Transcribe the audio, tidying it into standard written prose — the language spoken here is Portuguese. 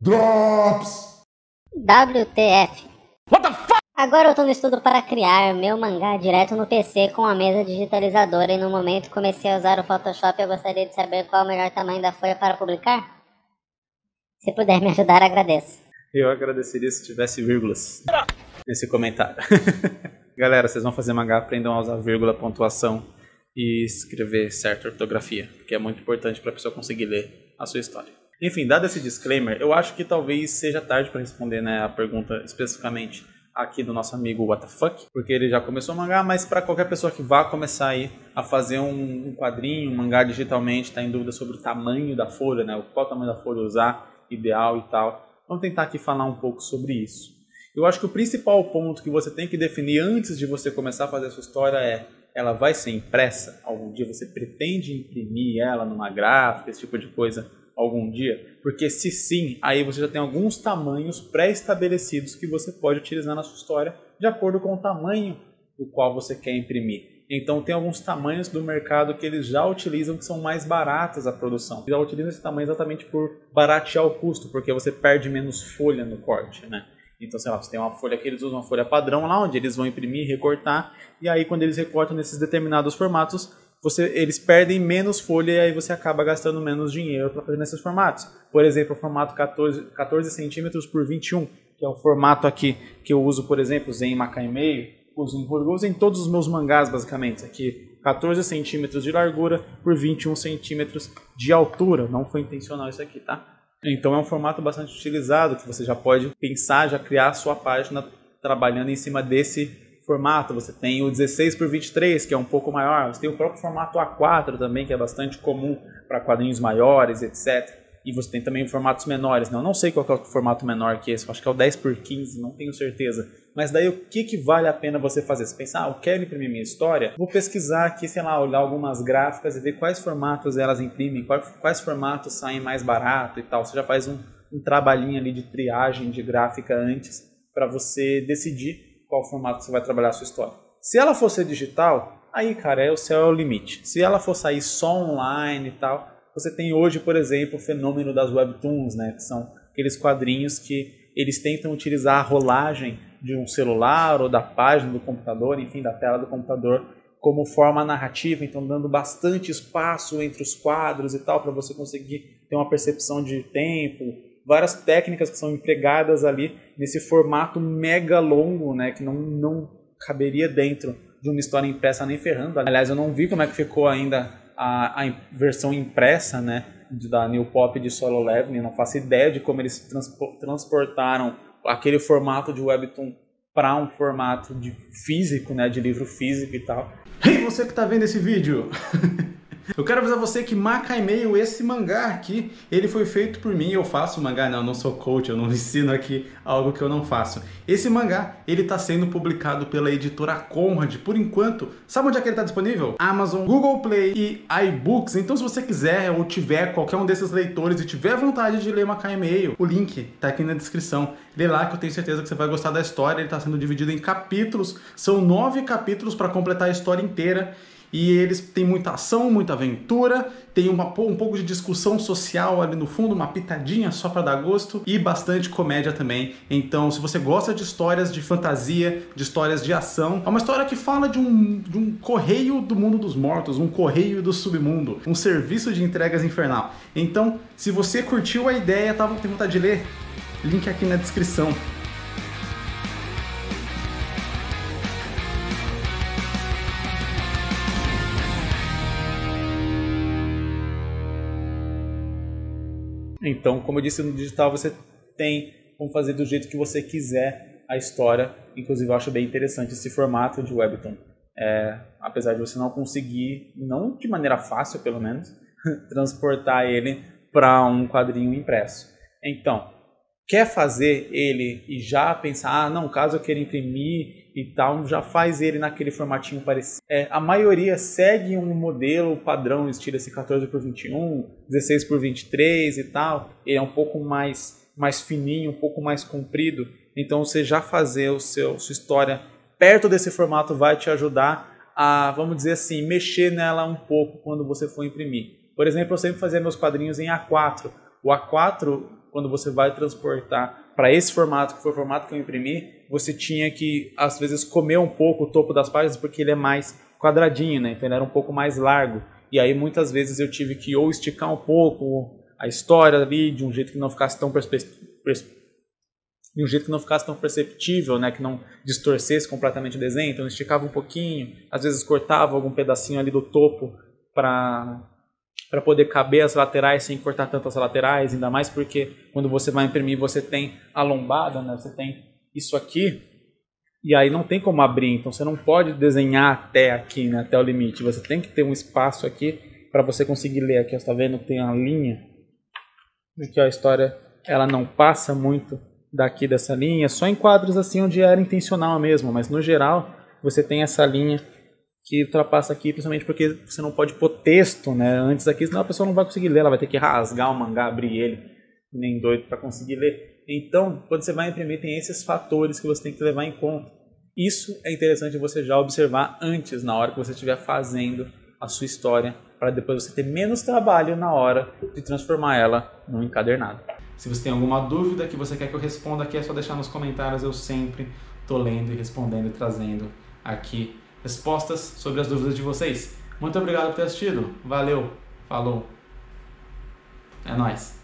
Drops! WTF. What the fuck? Agora eu tô no estudo para criar meu mangá direto no PC com a mesa digitalizadora e no momento comecei a usar o Photoshop e eu gostaria de saber qual é o melhor tamanho da folha para publicar. Se puder me ajudar, agradeço. Eu agradeceria se tivesse vírgulas nesse comentário. Galera, vocês vão fazer mangá, aprendam a usar vírgula, pontuação e escrever certa ortografia, que é muito importante para a pessoa conseguir ler a sua história. Enfim, dado esse disclaimer, eu acho que talvez seja tarde para responder, né, a pergunta especificamente aqui do nosso amigo WTF, porque ele já começou a mangá, mas para qualquer pessoa que vá começar aí a fazer um quadrinho, um mangá digitalmente, está em dúvida sobre o tamanho da folha, né, qual tamanho da folha usar, ideal e tal, vamos tentar aqui falar um pouco sobre isso. Eu acho que o principal ponto que você tem que definir antes de você começar a fazer a sua história é: ela vai ser impressa? Algum dia você pretende imprimir ela numa gráfica, esse tipo de coisa, algum dia? Porque se sim, aí você já tem alguns tamanhos pré-estabelecidos que você pode utilizar na sua história de acordo com o tamanho do qual você quer imprimir. Então tem alguns tamanhos do mercado que eles já utilizam que são mais baratas a produção. Eles já utilizam esse tamanho exatamente por baratear o custo, porque você perde menos folha no corte, né? Então, sei lá, você tem uma folha que eles usam uma folha padrão lá, onde eles vão imprimir, recortar, e aí quando eles recortam nesses determinados formatos, eles perdem menos folha e aí você acaba gastando menos dinheiro para fazer nesses formatos. Por exemplo, o formato 14 centímetros por 21, que é o formato aqui que eu uso, por exemplo, em Macaimei, uso em todos os meus mangás, basicamente. Aqui, 14 centímetros de largura por 21 centímetros de altura. Não foi intencional isso aqui, tá? Então é um formato bastante utilizado, que você já pode pensar, já criar a sua página trabalhando em cima desse formato. Você tem o 16 por 23, que é um pouco maior. Você tem o próprio formato A4 também, que é bastante comum para quadrinhos maiores, etc. E você tem também formatos menores. Eu não sei qual é o formato menor que esse, acho que é o 10 por 15, não tenho certeza. Mas daí o que vale a pena você fazer? Você pensar, eu quero imprimir minha história, vou pesquisar aqui, sei lá, olhar algumas gráficas e ver quais formatos elas imprimem, quais formatos saem mais barato e tal. Você já faz um trabalhinho ali de triagem de gráfica antes para você decidir qual formato você vai trabalhar a sua história. Se ela for ser digital, aí, cara, o céu é o limite. Se ela for sair só online e tal, você tem hoje, por exemplo, o fenômeno das webtoons, né, que são aqueles quadrinhos que eles tentam utilizar a rolagem de um celular ou da página do computador, enfim, da tela do computador, como forma narrativa, então dando bastante espaço entre os quadros e tal, para você conseguir ter uma percepção de tempo, várias técnicas que são empregadas ali nesse formato mega longo, né, que não caberia dentro de uma história impressa nem ferrando. Aliás, eu não vi como é que ficou ainda a versão impressa, né, da New Pop de Solo Leveling. Não faço ideia de como eles transportaram aquele formato de webtoon para um formato de físico, né, de livro físico e tal. Hey, você que está vendo esse vídeo! Eu quero avisar você que Macaimei, esse mangá aqui, ele foi feito por mim. Eu faço mangá, não sou coach, eu não ensino aqui algo que eu não faço. Esse mangá, ele está sendo publicado pela editora Conrad, por enquanto. Sabe onde é que ele está disponível? Amazon, Google Play e iBooks. Então se você quiser ou tiver qualquer um desses leitores e tiver vontade de ler Macaimei, o link está aqui na descrição. Lê lá que eu tenho certeza que você vai gostar da história. Ele está sendo dividido em capítulos. São 9 capítulos para completar a história inteira. E eles têm muita ação, muita aventura, tem um pouco de discussão social ali no fundo, uma pitadinha só para dar gosto e bastante comédia também. Então, se você gosta de histórias de fantasia, de histórias de ação, é uma história que fala de um correio do mundo dos mortos, um correio do submundo, um serviço de entregas infernal. Então, se você curtiu a ideia, tem vontade de ler, link aqui na descrição. Então, como eu disse, no digital você tem como fazer do jeito que você quiser a história. Inclusive, eu acho bem interessante esse formato de webtoon. Apesar de você não conseguir, não de maneira fácil pelo menos, transportar ele para um quadrinho impresso. Então, quer fazer ele e já pensar, não, caso eu queira imprimir e tal, já faz ele naquele formatinho parecido. A maioria segue um modelo padrão, estilo esse 14 por 21, 16 por 23 e tal. Ele é um pouco mais fininho, um pouco mais comprido. Então você já fazer sua história perto desse formato vai te ajudar a, vamos dizer assim, mexer nela um pouco quando você for imprimir. Por exemplo, eu sempre fazia meus quadrinhos em A4. O A4 quando você vai transportar para esse formato, que foi o formato que eu imprimi, você tinha que, às vezes, comer um pouco o topo das páginas, porque ele é mais quadradinho, né? Então ele era um pouco mais largo. E aí, muitas vezes, eu tive que ou esticar um pouco a história ali, de um jeito que não ficasse tão perceptível, né? Que não distorcesse completamente o desenho. Então eu esticava um pouquinho, às vezes cortava algum pedacinho ali do topo para poder caber as laterais sem cortar tantas laterais, ainda mais porque quando você vai imprimir você tem a lombada, né? Você tem isso aqui, e aí não tem como abrir, então você não pode desenhar até aqui, né? Até o limite, você tem que ter um espaço aqui para você conseguir ler. Aqui, você está vendo, tem a linha, aqui ó, a história ela não passa muito daqui dessa linha, só em quadros assim onde era intencional mesmo, mas no geral você tem essa linha que ultrapassa aqui, principalmente porque você não pode pôr texto, né, antes aqui, senão a pessoa não vai conseguir ler, ela vai ter que rasgar o mangá, abrir ele, nem doido para conseguir ler. Então, quando você vai imprimir, tem esses fatores que você tem que levar em conta. Isso é interessante você já observar antes, na hora que você estiver fazendo a sua história, para depois você ter menos trabalho na hora de transformar ela num encadernado. Se você tem alguma dúvida que você quer que eu responda aqui, é só deixar nos comentários, eu sempre estou lendo e respondendo e trazendo aqui respostas sobre as dúvidas de vocês. Muito obrigado por ter assistido, valeu, falou, é nóis!